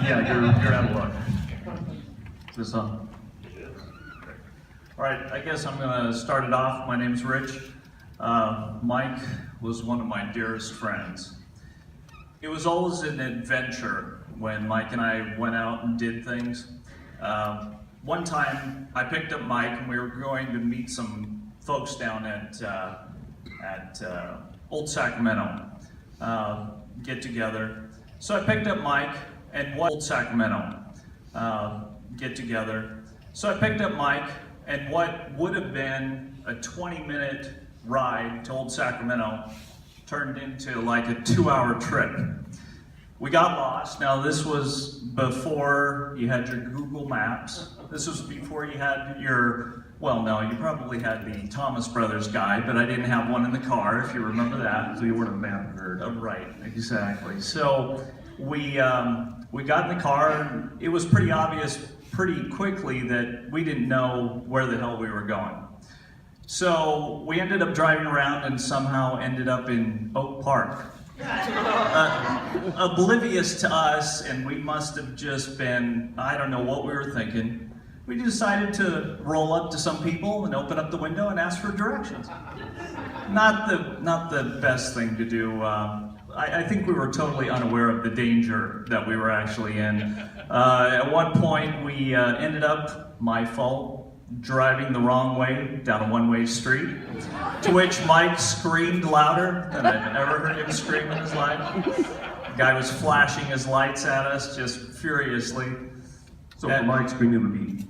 Yeah, you're out of luck. Is this on? All right, I guess I'm gonna start it off. My name's Rich. Mike was one of my dearest friends. It was always an adventure when Mike and I went out and did things. One time I picked up Mike and we were going to meet some folks down at Old Sacramento, get together. So I picked up Mike and Old Sacramento, get together. So I picked up Mike and what would have been a 20-minute ride to Old Sacramento turned into like a 2-hour trip. We got lost. Now this was before you had your Google Maps. This was before you had your, well no, you probably had the Thomas Brothers guide, but I didn't have one in the car, if you remember that. So you weren't a map nerd. Right, exactly. So we got in the car and it was pretty obvious pretty quickly that we didn't know where the hell we were going. So we ended up driving around and somehow ended up in Oak Park. Oblivious to us, and we must have just been, I don't know what we were thinking. We decided to roll up to some people and open up the window and ask for directions. Not the best thing to do. I think we were totally unaware of the danger that we were actually in. At one point, we ended up, my fault, driving the wrong way down a one-way street, to which Mike screamed louder than I'd ever heard him scream in his life. The guy was flashing his lights at us just furiously. So for Mike screaming, it would be,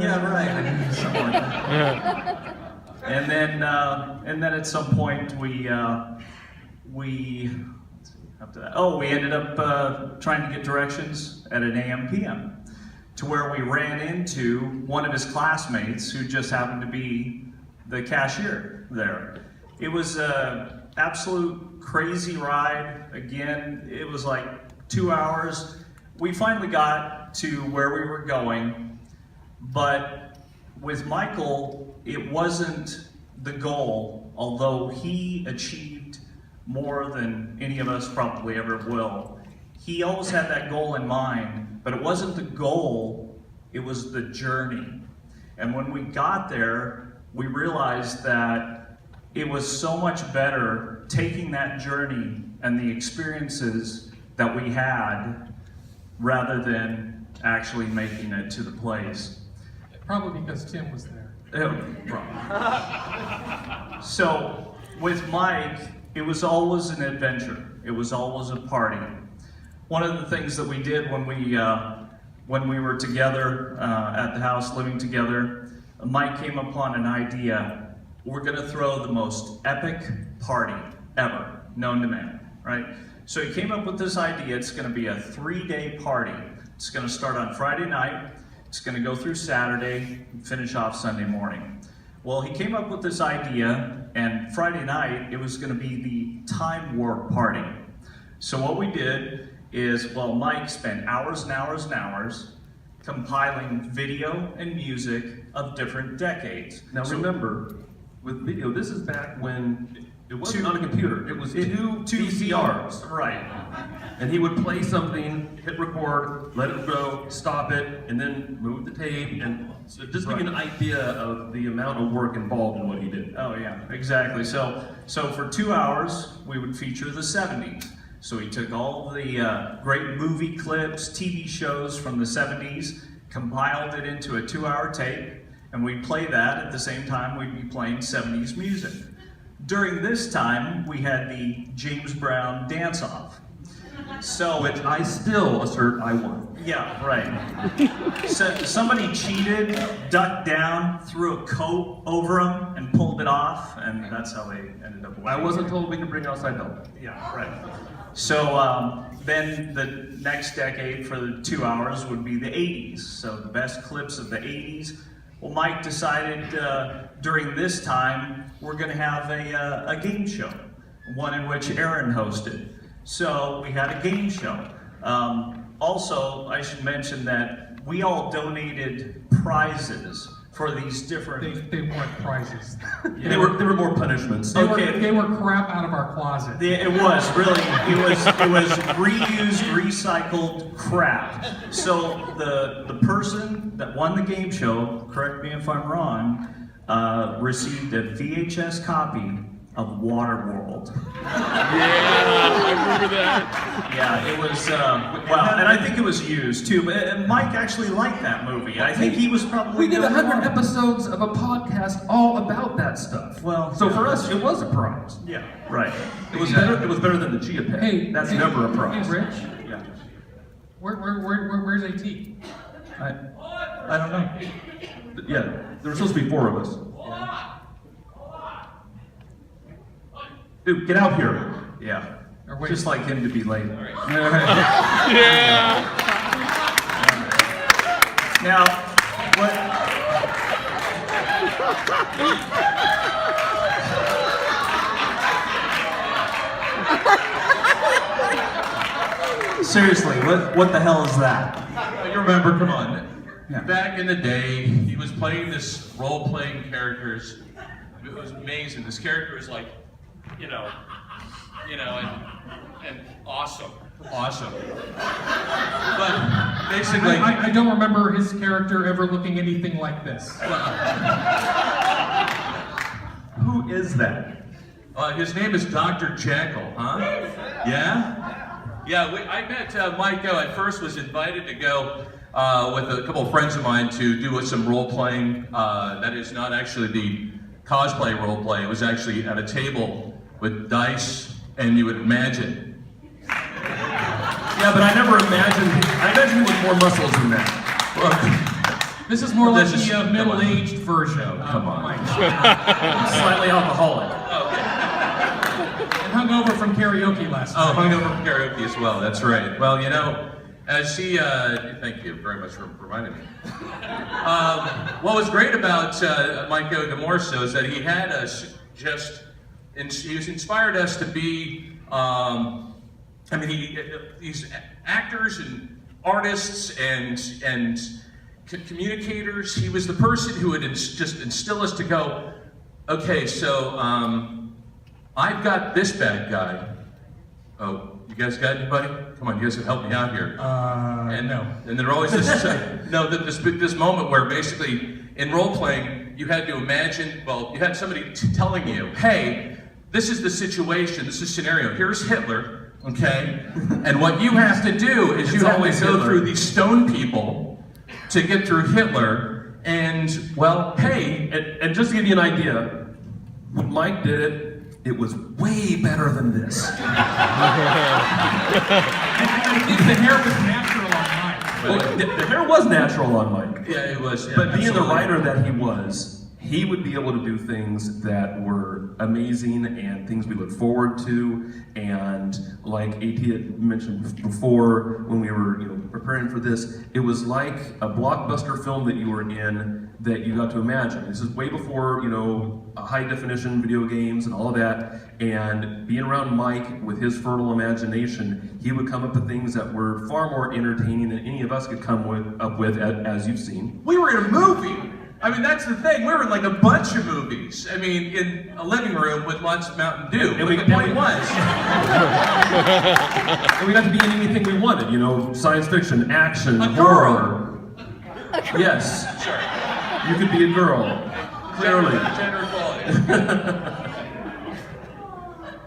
yeah, right, something like that. And then at some point we ended up trying to get directions at an AM PM. To where we ran into one of his classmates who just happened to be the cashier there. It was an absolute crazy ride. Again, it was like 2 hours. We finally got to where we were going, but with Michael, it wasn't the goal, although he achieved more than any of us probably ever will. He always had that goal in mind. But it wasn't the goal, it was the journey. And when we got there, we realized that it was so much better taking that journey and the experiences that we had rather than actually making it to the place. Probably because Tim was there. So with Mike, it was always an adventure. It was always a party. One of the things that we did when we were together at the house, living together, Mike came upon an idea. We're gonna throw the most epic party ever known to man, right? So he came up with this idea. It's gonna be a 3-day party. It's gonna start on Friday night. It's gonna go through Saturday, finish off Sunday morning. Well, he came up with this idea, and Friday night, it was gonna be the time warp party. So what we did is, well, Mike spent hours and hours and hours compiling video and music of different decades. Now remember, with video, this is back when it wasn't on a computer. It was two VCRs. Right. And he would play something, hit record, let it go, stop it, and then move the tape. And so just give you an idea of the amount of work involved in what he did. Oh yeah, exactly. So for 2 hours, we would feature the 70s. So he took all the great movie clips, TV shows from the 70s, compiled it into a 2-hour tape, and we'd play that at the same time we'd be playing 70s music. During this time, we had the James Brown dance-off. So, which I still assert I won. Yeah, right. So somebody cheated, ducked down, threw a coat over him, and pulled it off, and that's how they ended up winning. I wasn't told we could bring outside help. Yeah, right. So then the next decade for the 2 hours would be the 80s. So the best clips of the 80s. Well, Mike decided during this time we're going to have a game show, one in which Aaron hosted. So we had a game show. Also, I should mention that we all donated prizes for these different. They weren't prizes. They were more punishments. They were crap out of our closet. It was really, it was reused, recycled crap. So the person that won the game show, correct me if I'm wrong, received a VHS copy of Waterworld. Yeah, I remember that. Yeah, it was, well, and I think it was used too, but Mike actually liked that movie. I think he was probably... We did the only 100 one. episodes of a podcast all about that stuff. Well, so for us, it was a prize. Yeah, right. It was better. It was better than the Chia Pet. Hey, That's hey, never a prize. Hey, Rich, Yeah. where's AT? I don't know. Yeah, there were supposed to be 4 of us. Dude, get out here. Yeah. Or wait. Just like him to be late. Yeah. Now, what? Seriously, what the hell is that? You remember, come on. Yeah. Back in the day, he was playing this role-playing characters. It was amazing. This character was like, and awesome. But basically, I don't remember his character ever looking anything like this. Who is that? his name is Dr. Jekyll, huh? Yeah? Yeah, I met Mike. I first was invited to go with a couple of friends of mine to do some role-playing. That is not actually the cosplay role-play. It was actually at a table with dice, and you would imagine. Yeah, but I never imagined. I imagined with more muscles than that. Well, This is more like This is- the middle-aged version. Come on. Mike. Slightly alcoholic. And hung over from karaoke last Oh, night. hung over from karaoke as well. That's right. Well, as he, thank you very much for reminding me. What was great about Mike Gamorso is that he had us he was inspired us to be, these actors and artists and communicators. He was the person who would just instill us to go, okay, so I've got this bad guy. Oh, you guys got anybody? Come on, you guys can help me out here. No. And there always this this moment where basically in role playing you had to imagine. Well, you had somebody telling you, "Hey, this is the situation. This is the scenario. Here's Hitler, okay? And what you have to do is you have to always go Hitler. through these stone people to get through Hitler. And well, hey, And just to give you an idea, when Mike did it, it was way better than this. I think the hair was natural on Mike. Well, the hair was natural on Mike. yeah, it was. Yeah, But being the absolutely. writer that he was, he would be able to do things that were amazing and things we look forward to. And like AT had mentioned before, when we were preparing for this, it was like a blockbuster film that you were in that you got to imagine. This is way before high definition video games and all of that. And being around Mike with his fertile imagination, he would come up with things that were far more entertaining than any of us could come up with, as you've seen. We were in a movie. I mean, that's the thing. We were in like a bunch of movies. I mean, in a living room with lots of Mountain Dew. And And we- the point was, And we got to be in anything we wanted, science fiction, action, A horror. Yes. sure, You could be a girl, clearly. gender equality.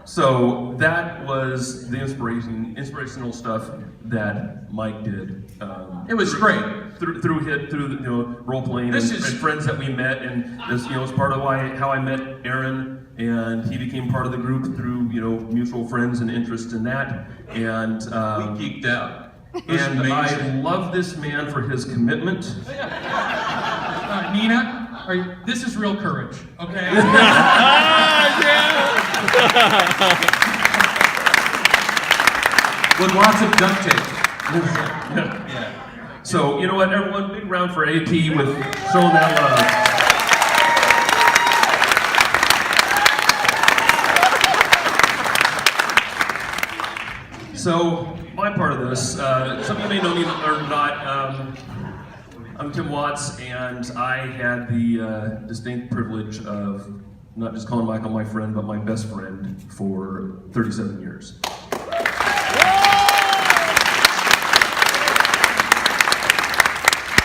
So that was the inspirational stuff that Mike did. It was great. Through role playing This and is- friends that we met, and this was part of how I met Aaron, and he became part of the group through mutual friends and interest in that, and We geeked out. It was and amazing. I love this man for his commitment. Nina, this is real courage, okay? With lots of duct tape. Yeah. So, you know what, everyone, big round for AT with showing that love. So, my part of this, some of you may know me or not, I'm Tim Watts, and I had the distinct privilege of not just calling Michael my friend, but my best friend for 37 years.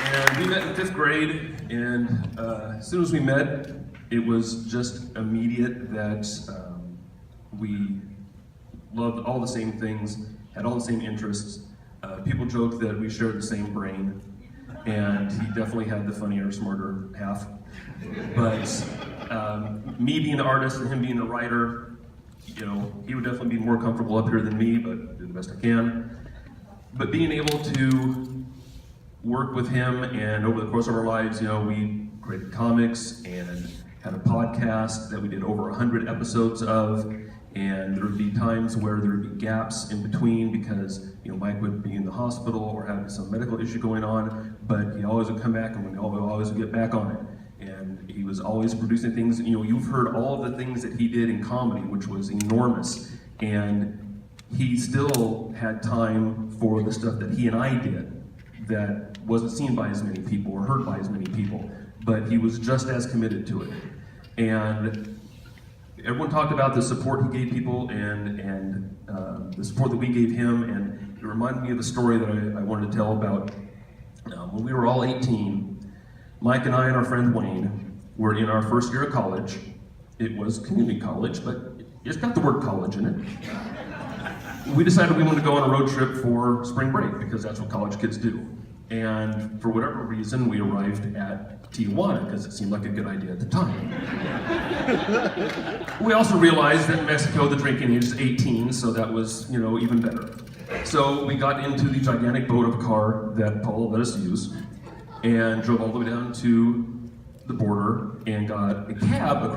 And we met in 5th grade, and as soon as we met, it was just immediate that we loved all the same things, had all the same interests. People joke that we shared the same brain, and he definitely had the funnier, smarter half. But me being an artist and him being a writer, you know, he would definitely be more comfortable up here than me, but I do the best I can. But being able to work with him, and over the course of our lives, you know, we created comics and had a podcast that we did over 100 episodes of, and there would be times where there would be gaps in between because, you know, Mike would be in the hospital or have some medical issue going on, but he always would come back and we always would get back on it. And he was always producing things. You know, you've heard all of the things that he did in comedy, which was enormous, and he still had time for the stuff that he and I did that wasn't seen by as many people or heard by as many people, but he was just as committed to it. And everyone talked about the support he gave people and the support that we gave him, and it reminded me of a story that I wanted to tell about when we were all 18. Mike and I and our friend Wayne were in our first year of college. It was community college, but it's got the word college in it. We decided we wanted to go on a road trip for spring break because that's what college kids do. And for whatever reason, we arrived at Tijuana because it seemed like a good idea at the time. We also realized that in Mexico, the drinking age is 18, so that was, you know, even better. So we got into the gigantic boat of a car that Paul let us use and drove all the way down to the border and got a cab to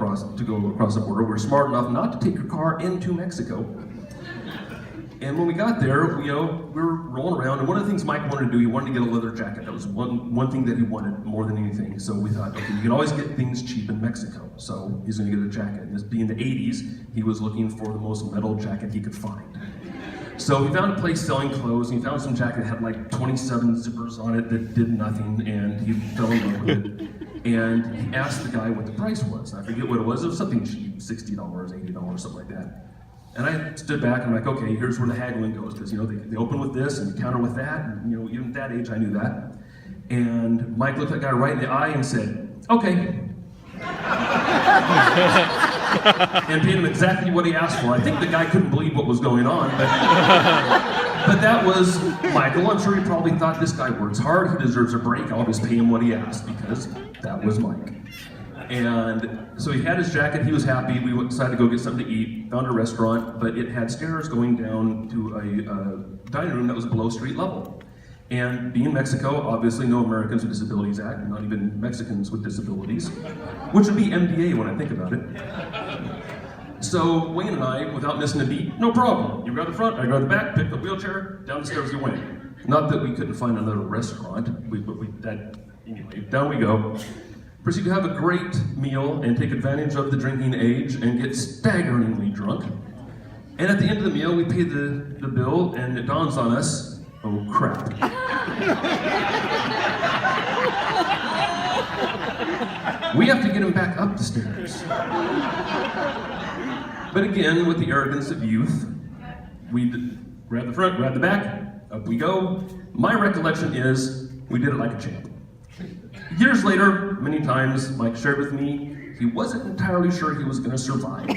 go across the border. We were smart enough not to take your car into Mexico. And when we got there, you know, we were rolling around, and one of the things Mike wanted to do, he wanted to get a leather jacket. That was one thing that he wanted more than anything. So we thought, okay, you can always get things cheap in Mexico. So he's gonna get a jacket. And this being the 80s, he was looking for the most metal jacket he could find. So he found a place selling clothes, and he found some jacket that had like 27 zippers on it that did nothing, and he fell in love with it. And he asked the guy what the price was. I forget what it was something cheap, $60, $80, something like that. And I stood back and I'm like, okay, here's where the haggling goes, because, you know, they open with this and you counter with that, and, you know, even at that age I knew that. And Mike looked that guy right in the eye and said, okay. And paid him exactly what he asked for. I think the guy couldn't believe what was going on, but that was Michael. I'm sure he probably thought, this guy works hard, he deserves a break, I'll just pay him what he asked, because that was Mike. And so he had his jacket, he was happy, we decided to go get something to eat, found a restaurant, but it had stairs going down to a dining room that was below street level. And being Mexico, obviously no Americans with Disabilities Act, not even Mexicans with disabilities, which would be MDA when I think about it. So Wayne and I, without missing a beat, no problem. You grab the front, I grab the back, pick the wheelchair, down the stairs we went. Not that we couldn't find another restaurant, anyway, down we go. Proceed to have a great meal and take advantage of the drinking age and get staggeringly drunk. And at the end of the meal, we pay the bill, and it dawns on us, oh crap. We have to get him back up the stairs. But again, with the arrogance of youth, we grab the front, grab the back, up we go. My recollection is we did it like a champ. Years later, many times, Mike shared with me, he wasn't entirely sure he was going to survive.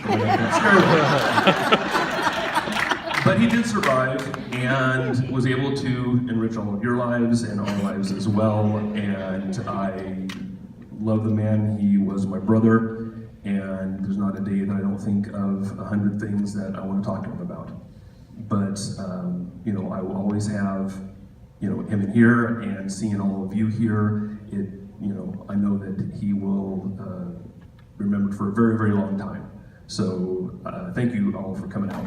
But he did survive and was able to enrich all of your lives and our lives as well. And I love the man. He was my brother. And there's not a day that I don't think of 100 things that I want to talk to him about. But, you know, I will always have, you know, him in here, and seeing all of you here, you know, I know that he will be remembered for a very, very long time. So thank you all for coming out.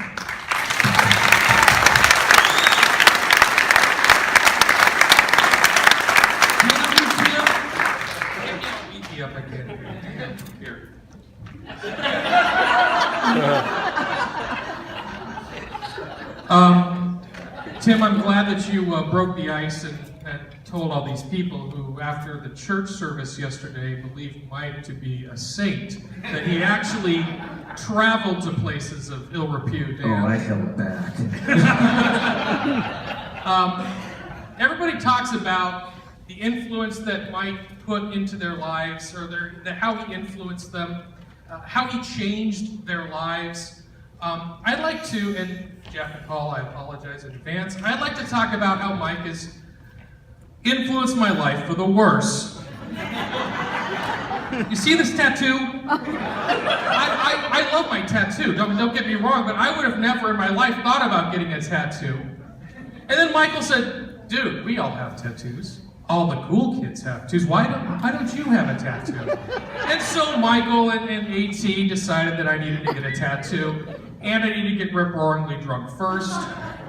Beat me up again. Here. Tim, I'm glad that you broke the ice and told all these people who, after the church service yesterday, believed Mike to be a saint, that he actually traveled to places of ill repute. Oh, I held back. Everybody talks about the influence that Mike put into their lives, or how he influenced them, how he changed their lives. I'd like to, and Jeff and Paul, I apologize in advance, I'd like to talk about how Mike has influenced my life for the worse. You see this tattoo? I love my tattoo, don't get me wrong, but I would have never in my life thought about getting a tattoo. And then Michael said, dude, we all have tattoos. All the cool kids have tattoos. Why don't you have a tattoo? And so Michael and AT decided that I needed to get a tattoo, and I needed to get rip-roaringly drunk first,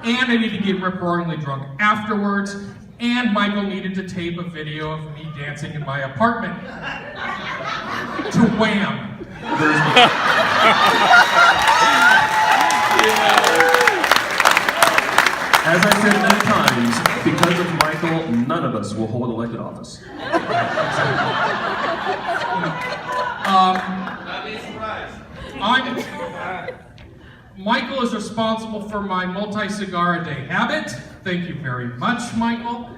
and I needed to get rip-roaringly drunk afterwards, and Michael needed to tape a video of me dancing in my apartment to Wham! As I said many times, because of Michael, none of us will hold elected office. Michael is responsible for my multi-cigar-a-day habit. Thank you very much, Michael.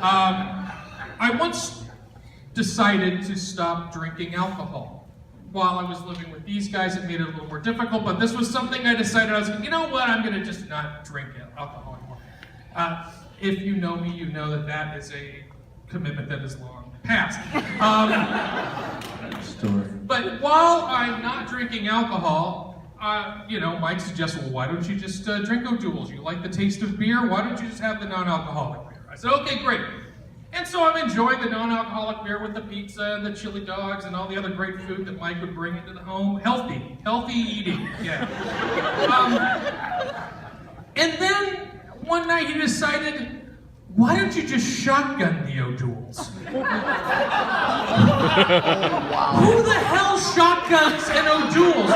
I once decided to stop drinking alcohol. While I was living with these guys, it made it a little more difficult, but this was something I decided, I was like, you know what, I'm gonna just not drink alcohol anymore. If you know me, you know that that is a commitment that is long past. But while I'm not drinking alcohol, Mike suggests, well, why don't you just drink O'Doul's? You like the taste of beer? Why don't you just have the non-alcoholic beer? I said, okay, great. And so I'm enjoying the non-alcoholic beer with the pizza and the chili dogs and all the other great food that Mike would bring into the home. Healthy eating, yeah. And then one night he decided, why don't you just shotgun the O'Doul's? Who the hell shotguns an O'Doul's?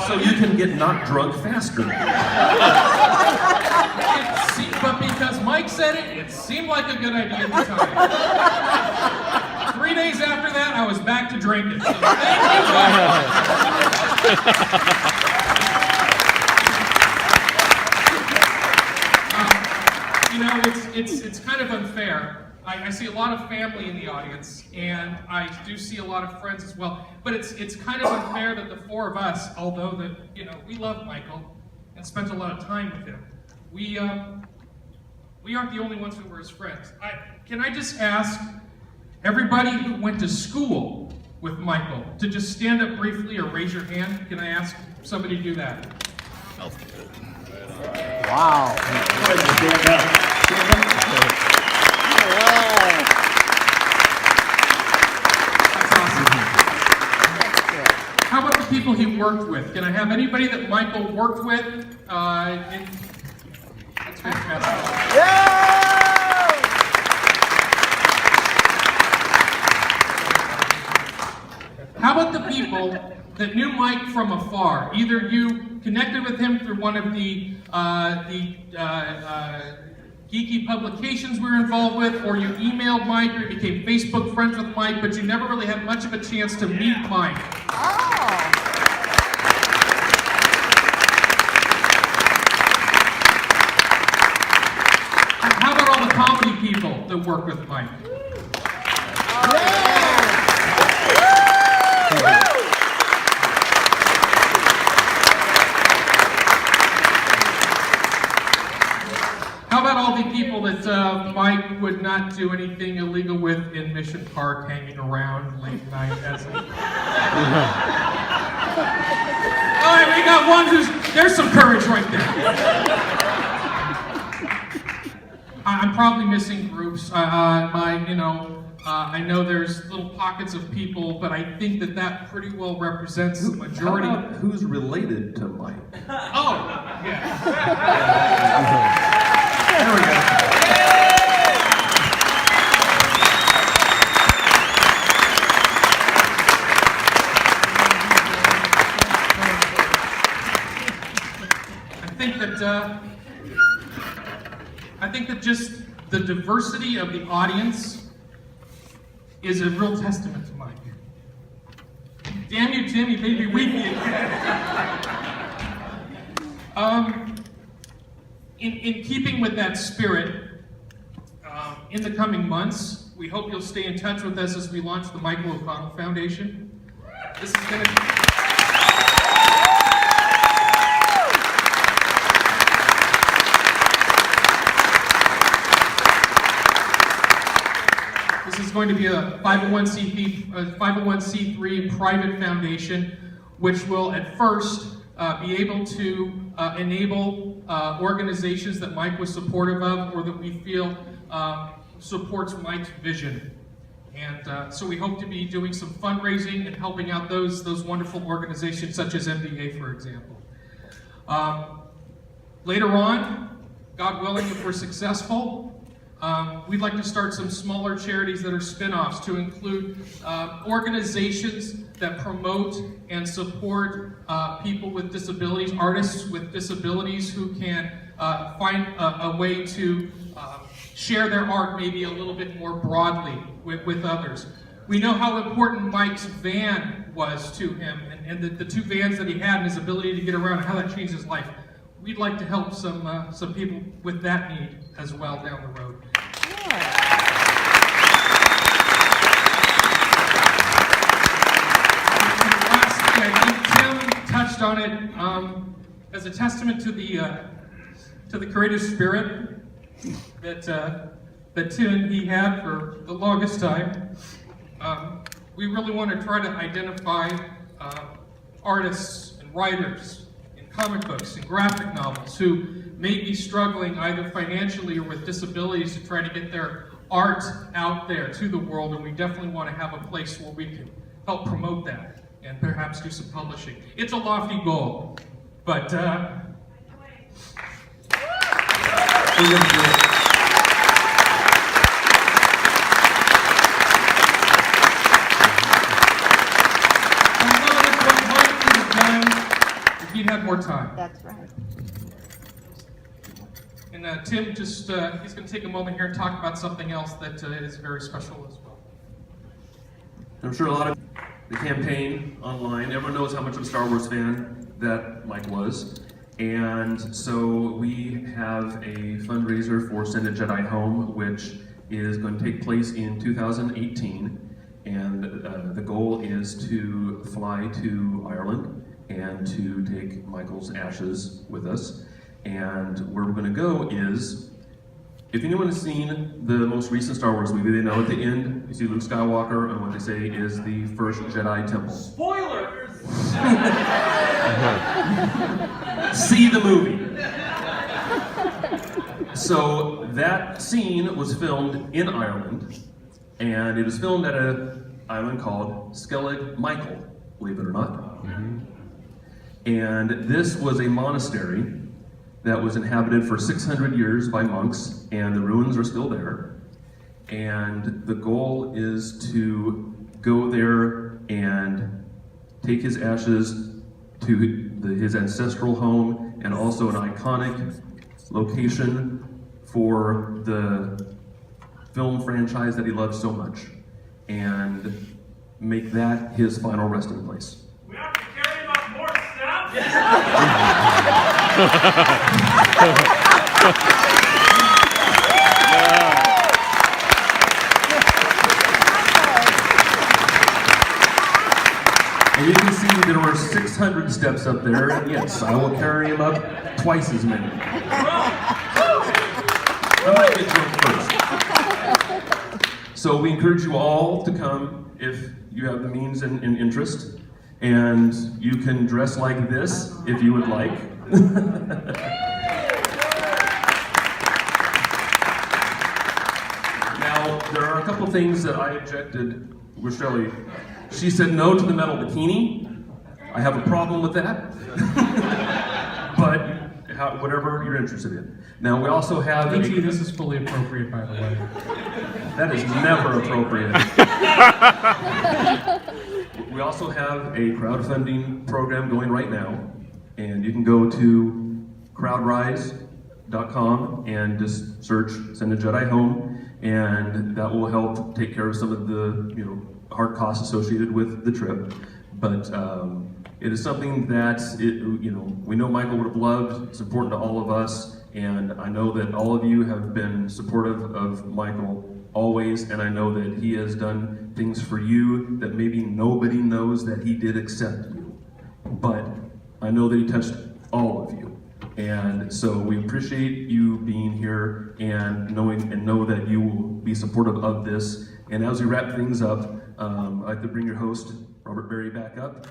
So you can get not drunk faster. But because Mike said it, it seemed like a good idea at the time. 3 days after that, I was back to drinking. So thank you. It's kind of unfair. I see a lot of family in the audience, and I do see a lot of friends as well. But it's kind of unfair that the four of us, although we love Michael and spent a lot of time with him, we aren't the only ones who were his friends. Can I just ask everybody who went to school with Michael to just stand up briefly or raise your hand? Can I ask somebody to do that? Wow. Stand up. How about the people he worked with? Can I have anybody that Michael worked with? That's fantastic. How about the people that knew Mike from afar? Either you connected with him through one of the geeky publications we were involved with, or you emailed Mike, or you became Facebook friends with Mike, but you never really had much of a chance to meet Mike. How about all the comedy people that work with Mike? How about all the people that Mike would not do anything illegal with in Mission Park, hanging around late night as a... All right, we got one there's some courage right there. I'm probably missing groups. I know there's little pockets of people, but I think that pretty well represents the majority. How about who's related to Mike? Oh, yeah. There we go. I think that think that just the diversity of the audience is a real testament to Mike. Damn you, Tim, you made me weepy again. In keeping with that spirit, in the coming months, we hope you'll stay in touch with us as we launch the Michael O'Connell Foundation. This is going to be a 501c3 private foundation, which will at first be able to enable organizations that Mike was supportive of or that we feel supports Mike's vision. And so we hope to be doing some fundraising and helping out those wonderful organizations such as MDA, for example. Later on, God willing, if we're successful, we'd like to start some smaller charities that are spin-offs to include organizations that promote and support people with disabilities, artists with disabilities who can find a way to share their art maybe a little bit more broadly with others. We know how important Mike's van was to him and the two vans that he had and his ability to get around and how that changed his life. We'd like to help some people with that need as well down the road. Lastly, I think Tim touched on it as a testament to the creative spirit that Tim and he had for the longest time. We really want to try to identify artists and writers in comic books and graphic novels who may be struggling either financially or with disabilities to try to get their art out there to the world, and we definitely want to have a place where we can help promote that and perhaps do some publishing. It's a lofty goal, but we're going to do it. If he'd had more time. That's right. And Tim just, he's going to take a moment here and talk about something else that is very special as well. I'm sure a lot of the campaign online, everyone knows how much of a Star Wars fan that Mike was. And so we have a fundraiser for Send a Jedi Home, which is going to take place in 2018. And the goal is to fly to Ireland and to take Michael's ashes with us. And where we're going to go is, if anyone has seen the most recent Star Wars movie, they know at the end, you see Luke Skywalker, and what they say is the first Jedi temple. Spoilers! See the movie. So that scene was filmed in Ireland, and it was filmed at an island called Skellig Michael, believe it or not. And this was a monastery that was inhabited for 600 years by monks, and the ruins are still there. And the goal is to go there and take his ashes to his ancestral home, and also an iconic location for the film franchise that he loved so much, and make that his final resting place. We have to carry him up more steps? And you can see there were 600 steps up there, and yes, I will carry him up twice as many. I might get drunk first. So we encourage you all to come if you have the means and interest, and you can dress like this if you would like. Now, there are a couple things that I objected with Shelley. She said no to the metal bikini. I have a problem with that. But whatever you're interested in. Now, we also have... E.T., this is fully appropriate, by the way. That is never appropriate. We also have a crowdfunding program going right now, and you can go to CrowdRise sendajedi.com and just search Send a Jedi Home, and that will help take care of some of the hard costs associated with the trip. But it is something that we know Michael would have loved. It's important to all of us, and I know that all of you have been supportive of Michael always, and I know that he has done things for you that maybe nobody knows that he did except you. But I know that he touched all of you. And so we appreciate you being here and know that you will be supportive of this. And as we wrap things up, I'd like to bring your host, Robert Berry, back up.